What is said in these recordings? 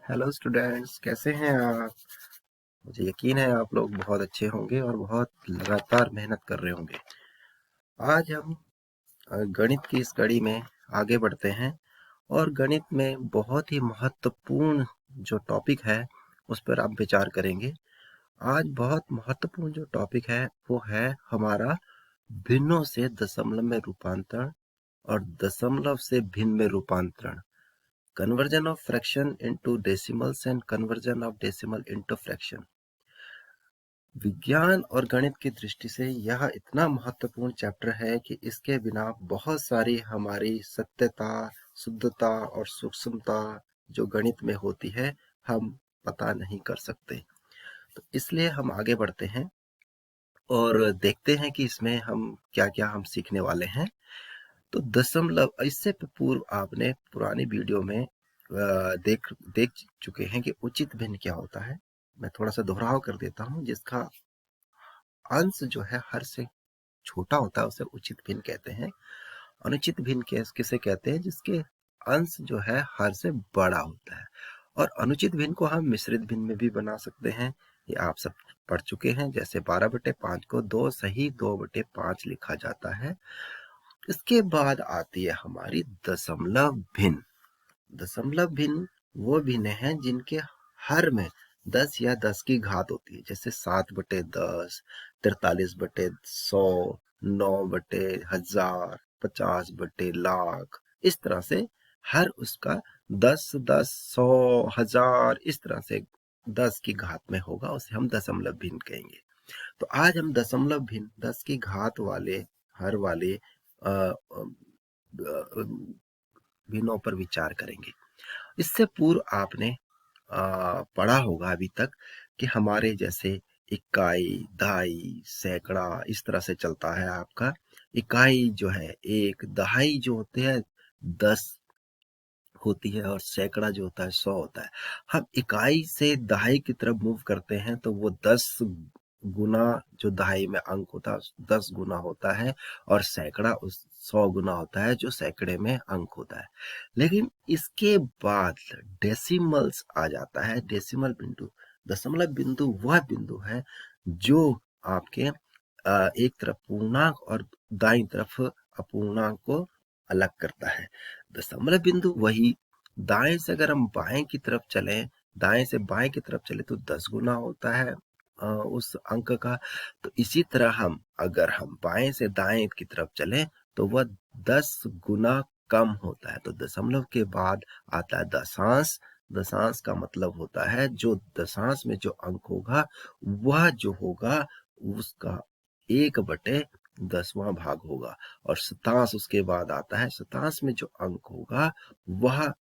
Hello students, कैसे हैं आप? मुझे यकीन है आप लोग बहुत अच्छे होंगे और बहुत लगातार मेहनत कर रहे होंगे। आज हम गणित की इस कड़ी में आगे बढ़ते हैं और गणित में बहुत ही महत्वपूर्ण जो टॉपिक है उस पर आप विचार करेंगे। आज बहुत महत्वपूर्ण जो टॉपिक है वो है हमारा भिन्नों से दशमलव में रूपांतरण और दशमलव से भिन्न में रूपांतरण। Conversion of fraction into decimals and conversion of decimal into fraction. विज्ञान और गणित की दृष्टि से यह इतना महत्वपूर्ण चैप्टर है कि इसके बिना बहुत सारी हमारी सत्यता, शुद्धता और सूक्ष्मता जो गणित में होती है हम पता नहीं कर सकते। तो इसलिए हम आगे बढ़ते हैं और देखते हैं कि इसमें हम क्या क्या हम सीखने वाले हैं। तो दशमलव, इससे पूर्व आपने पुरानी वीडियो में देख देख चुके हैं कि उचित भिन्न क्या होता है। मैं थोड़ा सा दोहराव कर देता हूँ। जिसका अंश जो है हर से छोटा होता है उसे उचित भिन्न कहते हैं। अनुचित भिन्न किसे कहते हैं? जिसके अंश जो है हर से बड़ा होता है। और अनुचित भिन्न को हम मिश्रित भिन्न में भी बना सकते हैं। ये आप सब पढ़ चुके हैं। जैसे 12/5 को 2 सही 2/5 लिखा जाता है। इसके बाद आती है हमारी दशमलव भिन्न। दशमलव भिन्न वो भिन्न हैं जिनके हर में 10 या 10 की घात होती है। जैसे 7/10, 43/100, 9/1000, 50/लाख। इस तरह से हर उसका 10, 10, 100, 1000 इस तरह से 10 की घात में होगा, उसे हम दशमलव भिन्न कहेंगे। तो आज हम दशमलव भिन्न 10 की घात वाले हर वाले भिन्नों पर विचार करेंगे। इससे पूर्व आपने पढ़ा होगा अभी तक कि हमारे जैसे इकाई, दहाई, सैकड़ा इस तरह से चलता है आपका। इकाई जो है 1, दहाई जो होते हैं 10 होती है और सैकड़ा जो होता है 100 होता है। हम इकाई से दहाई की तरफ मूव करते हैं तो वो 10 गुना जो दहाई में अंक होता है 10 गुना होता है और सैकड़ा उस 100 गुना होता है जो सैकड़े में अंक होता है। लेकिन इसके बाद डेसिमल्स आ जाता है। डेसिमल बिंदु, दशमलव बिंदु वह बिंदु है जो आपके एक तरफ पूर्णांक और दाईं तरफ अपूर्णांक को अलग करता है। दशमलव बिंदु वही, दाएं से अगर हम बाएं की तरफ चलें, दाएं से बाएं की तरफ चले तो 10 गुना होता है उस अंक का। तो इसी तरह अगर हम बाएं से दाएं की तरफ चलें तो वह 10 गुना कम होता है। तो दशमलव के बाद आता है दशांश। दशांश का मतलब होता है जो दशांश में जो अंक होगा वह जो होगा उसका 1/10वां भाग होगा। और शतांश उसके बाद आता है। शतांश में जो अंक होगा वह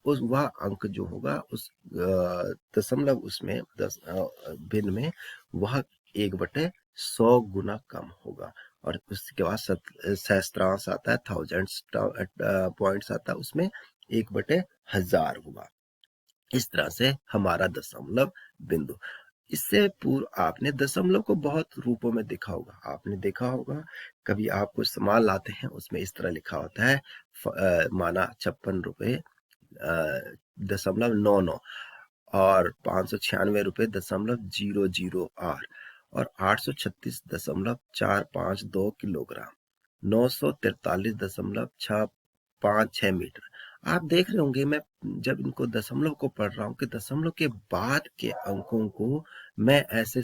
वह अंक जो होगा उस दशमलव उसमें भिन्न में वह 1/100 गुना कम होगा। और उसके बाद सहस्त्रांश आता है, थाउजेंड्स पॉइंट्स आता है, उसमें 1/1000 होगा। इस तरह से हमारा दशमलव बिंदु। इससे पूर्व आपने दशमलव को बहुत रूपों में देखा होगा। आपने देखा होगा कभी आप कुछ सामान लाते हैं उसमें इस तरह लिखा होता है माना 56 रुपये 99 और 596 रुपये 00 और 836.452 किलोग्राम, 943.656 मीटर। आप देख रहे होंगे मैं जब इनको दशमलव को पढ़ रहा हूँ कि दशमलव के बाद के अंकों को मैं ऐसे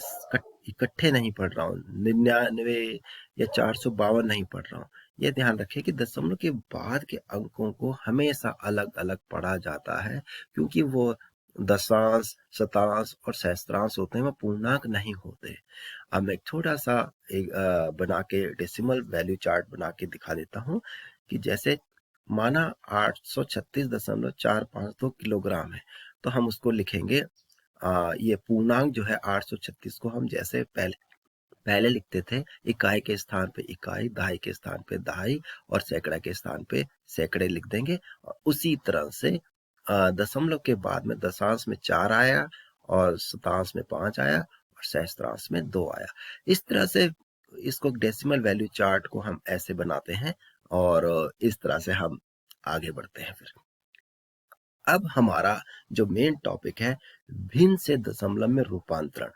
इकट्ठे नहीं पढ़ रहा हूँ, 99 या 452 नहीं पढ़ रहा हूँ। यह ध्यान रखें कि दशमलव के बाद के अंकों को हमेशा अलग अलग पढ़ा जाता है, क्योंकि वो दशांश, शतांश और सहस्त्रांश होते हैं, वो पूर्णांक नहीं होते। अब मैं एक छोटा सा एक बना के डेसिमल वैल्यू चार्ट बना के दिखा देता हूँ कि जैसे माना 836.452 किलोग्राम है तो हम उसको लिखेंगे। ये पूर्णांक जो है 836 को हम जैसे पहले लिखते थे, इकाई के स्थान पे इकाई, दहाई के स्थान पे दहाई और सैकड़ा के स्थान पे सैकड़े लिख देंगे। और उसी तरह से दशमलव के बाद में दशांश में 4 आया और शतांश में 5 आया और सहस्त्रांश में 2 आया। इस तरह से इसको डेसिमल वैल्यू चार्ट को हम ऐसे बनाते हैं और इस तरह से हम आगे बढ़ते हैं। फिर अब हमारा जो मेन टॉपिक है, भिन्न से दशमलव में रूपांतरण,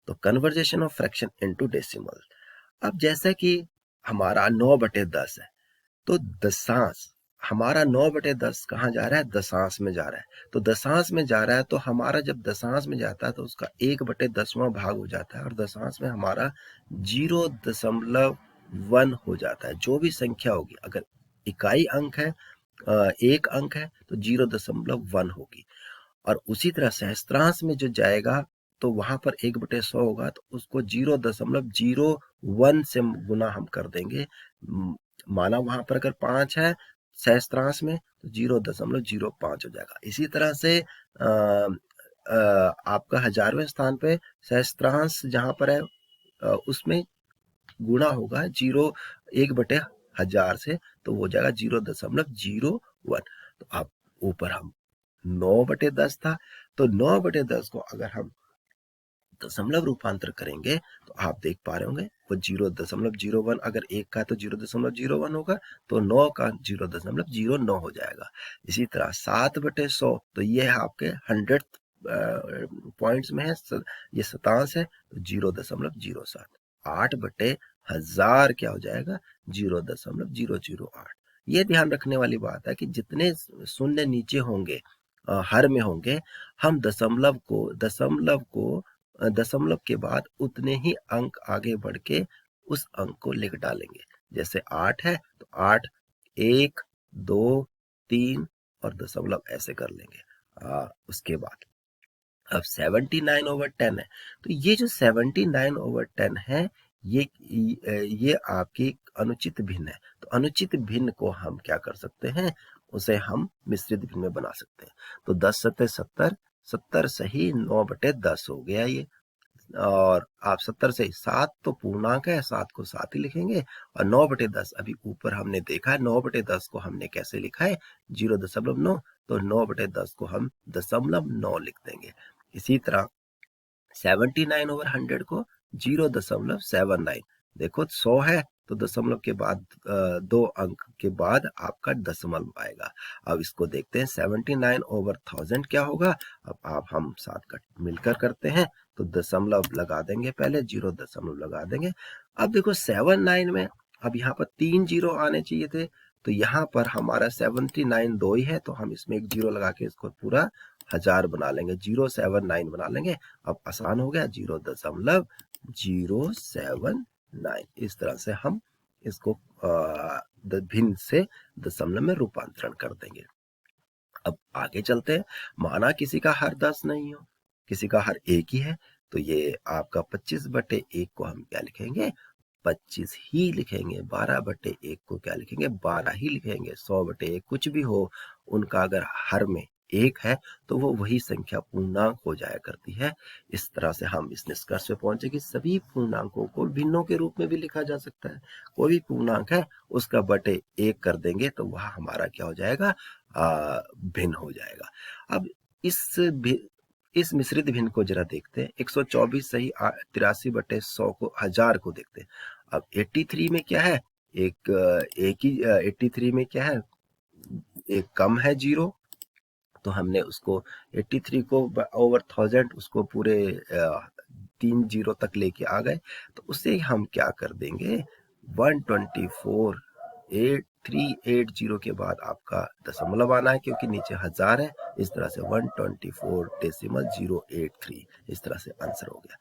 तो conversation of fraction into decimal. अब जैसा कि हमारा 9/10 है, तो दशांश, हमारा 9/10 कहाँ जा रहा है, दशांश में जा रहा है। तो दशांश में जा रहा है, तो हमारा जब दशांश में जाता है तो उसका 1/10वां भाग हो जाता है, और दशांश में हमारा 0.1 हो जाता है। जो भी संख्या होगी, अगर इकाई अंक है, एक अंक है, तो 0.1 होगी। और उसी तरह सहस्त्रांश में जो जाएगा, तो वहां पर 1/100 होगा, तो उसको 0.01 से गुना हम कर देंगे। माना वहां पर अगर 5 है सहस्त्रांश में, तो 0.05 हो जाएगा। इसी तरह से आपका 1000वें स्थान पे सहस्त्रांश जहां पर है, उसमें गुणा होगा 1/1000 से, तो वो हो जाएगा 0.01। तो अब ऊपर हम 9/10 था, तो 9/10 को अगर हम दशमलव रूपांतर करेंगे, तो आप देख पा रहे होंगे वो 0.01, अगर एक का है तो 0.01 होगा, तो 9 का 0.09 हो जाएगा। इसी तरह 7/100, तो ये है आपके 100 पॉइंट्स में है, ये शतांश है, तो 0.07। 8/1000 क्या हो जाएगा, 0.008। ये ध्यान रखने वाली बात है कि जितने शून्य नीचे होंगे, हर में होंगे, हम दशमलव के बाद उतने ही अंक आगे बढ़ के उस अंक को लिख डालेंगे। जैसे 8 है, तो 8, 1, 2, 3 और दशमलव ऐसे कर लेंगे। उसके बाद अब 79/10 है, तो ये जो 79/10 है, ये आपकी अनुचित भिन्न है। तो अनुचित भिन्न को हम क्या कर सकते हैं, उसे हम मिश्रित भिन्न में बना सकते हैं। तो 10 सत्ते 70, 70 सही 9/10 हो गया ये। और आप 70 से 7 तो पूर्णांक है, 7 को 7 ही लिखेंगे। और 9/10 अभी ऊपर हमने देखा है, 9/10 को हमने कैसे लिखा है, 0.9, तो 9/10 को हम 0.9 लिख देंगे। इसी तरह 79/100 को 0.79। देखो 100 है, तो दशमलव के बाद 2 अंक के बाद आपका दशमलव आएगा। अब इसको देखते हैं 79/1000 क्या होगा। अब आप हम साथ मिलकर करते हैं, तो दशमलव लगा देंगे, पहले 0 लगा देंगे। अब देखो 79 में अब यहाँ पर 3 जीरो आने चाहिए थे, तो यहाँ पर हमारा 79 दो ही है, तो हम इसमें एक जीरो लगा के इसको पूरा 1000 बना लेंगे, 079 बना लेंगे। अब आसान हो गया, 0.079। इस तरह से हम इसको भिन्न से दशमलव में रूपांतरण कर देंगे। अब आगे चलते हैं। माना किसी का हर 10 नहीं हो, किसी का हर 1 ही है, तो ये आपका 25/1 को हम क्या लिखेंगे, 25 ही लिखेंगे। 12/1 को क्या लिखेंगे, 12 ही लिखेंगे। 100/1 कुछ भी हो, उनका अगर हर में 1 है, तो वो वही संख्या पूर्णांक हो जाया करती है। इस तरह से हम इस निष्कर्ष पे पहुंचे कि सभी पूर्णांकों को भिन्नों के रूप में भी लिखा जा सकता है। कोई भी पूर्णांक है, उसका बटे 1 कर देंगे, तो वह हमारा क्या हो जाएगा, भिन्न हो जाएगा। अब इस मिश्रित भिन्न को जरा देखते हैं। 124 सही 83/100 को 1000 को देखते हैं। अब 83 में क्या है, एक ही 83 में क्या है, एक कम है 0, तो हमने उसको 83 को ओवर 1000 उसको पूरे 3 जीरो तक लेके आ गए, तो उसे हम क्या कर देंगे, 124,380 के बाद आपका दशमलव आना है, क्योंकि नीचे 1000 है। इस तरह से 124.083, इस तरह से आंसर हो गया।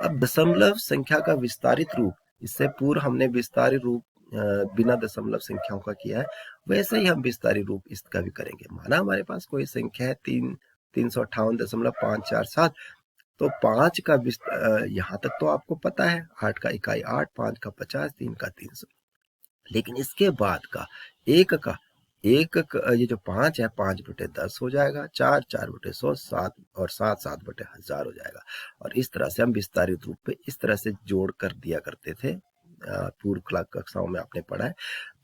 अब दशमलव संख्या का विस्तारित रूप, इससे पूर्व हमने विस्तारित रूप बिना दशमलव संख्याओं का किया है, वैसे ही हम विस्तारित रूप इसका भी करेंगे। माना हमारे पास कोई संख्या है 358.547, तो 5 का यहाँ तक तो आपको पता है, 8 का इकाई 8, 5 का 50, 3 का 300। लेकिन इसके बाद का ये जो 5 है, 5/10 हो जाएगा, 4, 4/100, 7 और 7, 7/1000 हो जाएगा। और इस तरह से हम विस्तारित रूप पे इस तरह से जोड़ कर दिया करते थे। पूर्व कक्षाओं में आपने पढ़ा है।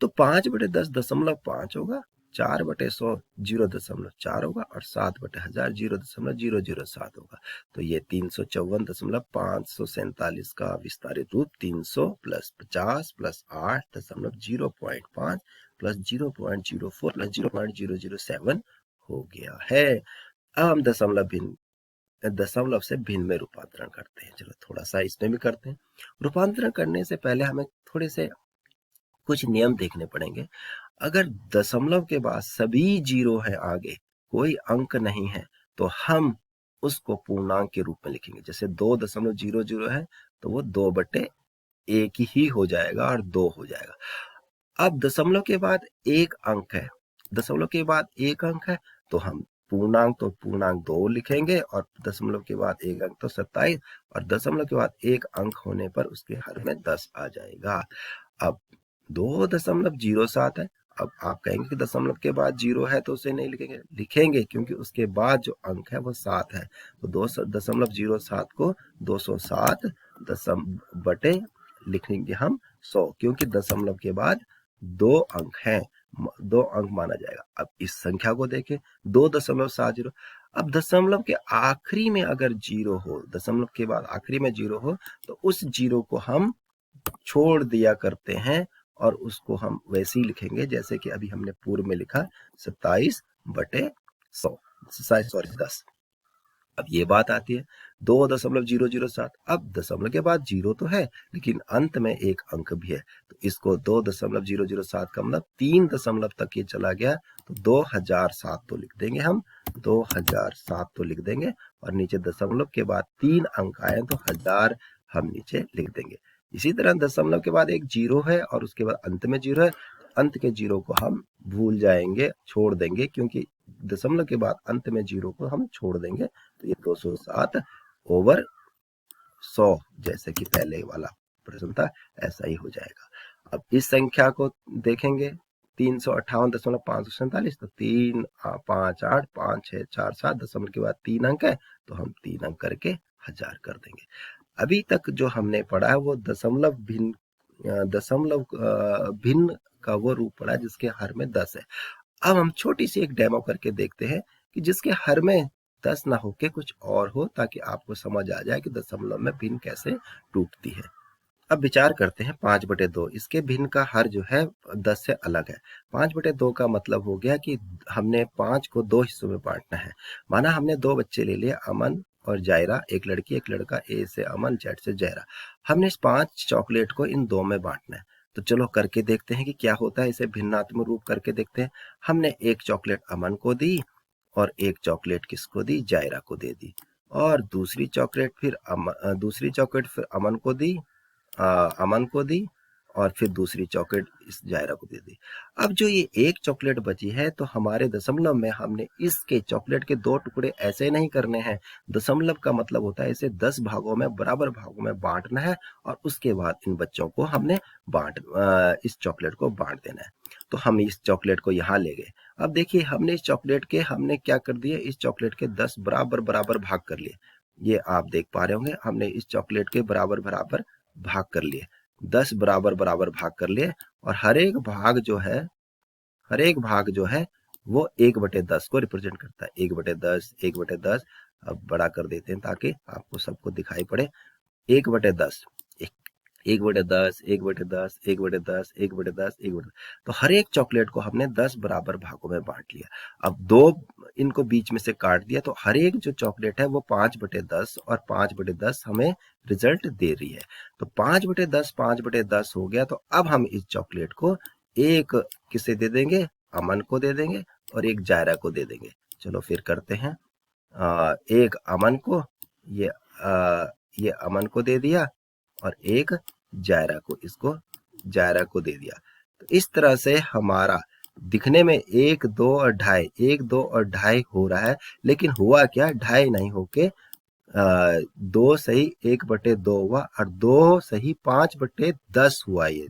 तो 5/10 0.5 होगा, 4/100 0.4 होगा, और 7/1000 0.007 होगा। तो ये 354.547 का विस्तारित रूप 300 प्लस 50 प्लस 8.05 प्लस 0.04 प्लस 0.007 हो गया है। अब हम दशमलव से भिन्न में रूपांतरण करते हैं। चलो थोड़ा सा इसमें भी करते हैं। रूपांतरण करने से पहले हमें थोड़े से कुछ नियम देखने पड़ेंगे। अगर दशमलव के बाद सभी जीरो है, आगे कोई अंक नहीं है, तो हम उसको पूर्णांक के रूप में लिखेंगे। जैसे 2.00 है तो वो 2/1 ही हो जाएगा और 2 हो जाएगा। अब दशमलव के बाद एक अंक है, दशमलव के बाद एक अंक है, तो हम पूर्णांक तो पूर्णांक 2 लिखेंगे, और दशमलव के बाद एक अंक तो 27, और दशमलव के बाद एक अंक होने पर उसके हर में 10 आ जाएगा। अब 2.07 है। अब आप कहेंगे कि दशमलव के बाद जीरो है तो उसे नहीं लिखेंगे, लिखेंगे क्योंकि उसके बाद जो अंक है वो 7 है। तो 2.07 को 207 बटे लिखेंगे हम 100, क्योंकि दशमलव के बाद 2 अंक हैं, 2 अंक माना जाएगा। अब इस संख्या को देखें, 2.70। अब दशमलव के आखिरी में अगर जीरो हो, दशमलव के बाद आखिरी में जीरो हो, तो उस जीरो को हम छोड़ दिया करते हैं, और उसको हम वैसे ही लिखेंगे जैसे कि अभी हमने पूर्व में लिखा, 27/100, सॉरी 10। अब ये बात आती है 2.007। अब दशमलव के बाद जीरो तो है, लेकिन अंत में एक अंक भी है, तो इसको 2.007 का मतलब 3 दशमलव तक ये चला गया, तो 2007 तो लिख देंगे हम, 2007 तो लिख देंगे, और नीचे दशमलव के बाद 3 अंक आए तो 1000 हम नीचे लिख देंगे। इसी तरह दशमलव के बाद एक जीरो है और उसके बाद अंत में जीरो है, अंत के जीरो को हम भूल जाएंगे, छोड़ देंगे, क्योंकि दशमलव के बाद अंत में जीरो को हम छोड़ देंगे, तो ये 207/100 जैसे कि पहले वाला प्रश्न था, ऐसा ही हो जाएगा। अब इस संख्या को देखेंगे, 358.547, तो 3 5 8 5 6 4 7, दशमलव के बाद 3 अंक है, तो हम 3 अंक करके 1000 कर देंगे। अभी तक जो हमने पढ़ा है वो दशमलव भिन्न का वो रूप पढ़ा जिसके हर में 10 है। अब हम छोटी सी एक डेमो करके देखते हैं कि जिसके हर में 10 ना होके कुछ और हो, ताकि आपको समझ आ जाए कि दशमलव में भिन्न कैसे टूटती है। अब विचार करते हैं 5/2, इसके भिन्न का हर जो है 10 से अलग है। 5/2 का मतलब हो गया कि हमने 5 को 2 हिस्सों में बांटना है। माना हमने 2 बच्चे ले लिए, अमन और जायरा, एक लड़की एक लड़का, ए से अमन, जेड से जायरा। हमने इस 5 चॉकलेट को इन 2 में बांटना है। तो चलो करके देखते हैं कि क्या होता है, इसे भिन्नात्मक रूप करके देखते हैं। हमने एक चॉकलेट अमन को दी, और एक चॉकलेट किसको दी, जायरा को दे दी, और दूसरी चॉकलेट फिर अमन को दी, अमन को दी, और फिर दूसरी चॉकलेट इस जायरा को दे दी। अब जो ये एक चॉकलेट बची है, तो हमारे दशमलव में हमने इसके चॉकलेट के 2 टुकड़े ऐसे नहीं करने हैं। दशमलव का मतलब होता है इसे 10 भागों में, बराबर भागों में बांटना है, और उसके बाद इन बच्चों को हमने इस चॉकलेट को बांट देना है। तो हम इस चॉकलेट को यहाँ ले गए। अब देखिए, हमने इस चॉकलेट के हमने क्या कर दिया, इस चॉकलेट के 10 बराबर बराबर भाग कर लिए। ये आप देख पा रहे होंगे, हमने इस चॉकलेट के बराबर बराबर भाग कर लिए, 10 बराबर बराबर भाग कर लिए, और हर एक भाग जो है वो 1/10 को रिप्रेजेंट करता है। 1/10, 1/10। अब बड़ा कर देते हैं ताकि आपको सबको दिखाई पड़े। 1/10, 1/10, 1/10, 1/10, 1/10, 1/10। तो हर एक चॉकलेट को हमने 10 बराबर भागों में बांट लिया। अब 2 इनको बीच में से काट दिया, तो हर एक जो चॉकलेट है वो 5/10 और 5/10 हमें रिजल्ट दे रही है। तो 5/10 5/10 हो गया। तो अब हम इस चॉकलेट को एक किसे दे देंगे, अमन को दे देंगे, और एक जायरा को दे देंगे। चलो फिर करते हैं। एक अमन को, ये अमन को दे दिया, और एक जायरा को दे दिया। तो इस तरह से हमारा दिखने में 1 2 और 2.5, 1 2 और 2.5 हो रहा है, लेकिन हुआ क्या, 2.5 नहीं होके 2 सही 1/2 हुआ, और 2 सही 5/10 हुआ। ये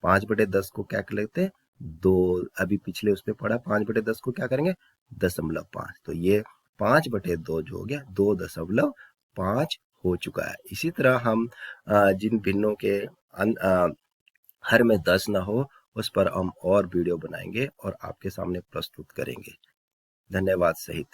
5/10 को क्या कर लेते हैं, 2 अभी पिछले उसमें पढ़ा, 5/10 को क्या करेंगे, 0.5। तो ये 5/2 जो हो गया 2.5 हो चुका है। इसी तरह हम जिन भिन्नों के हर में 10 ना हो, उस पर हम और वीडियो बनाएंगे और आपके सामने प्रस्तुत करेंगे। धन्यवाद सहित।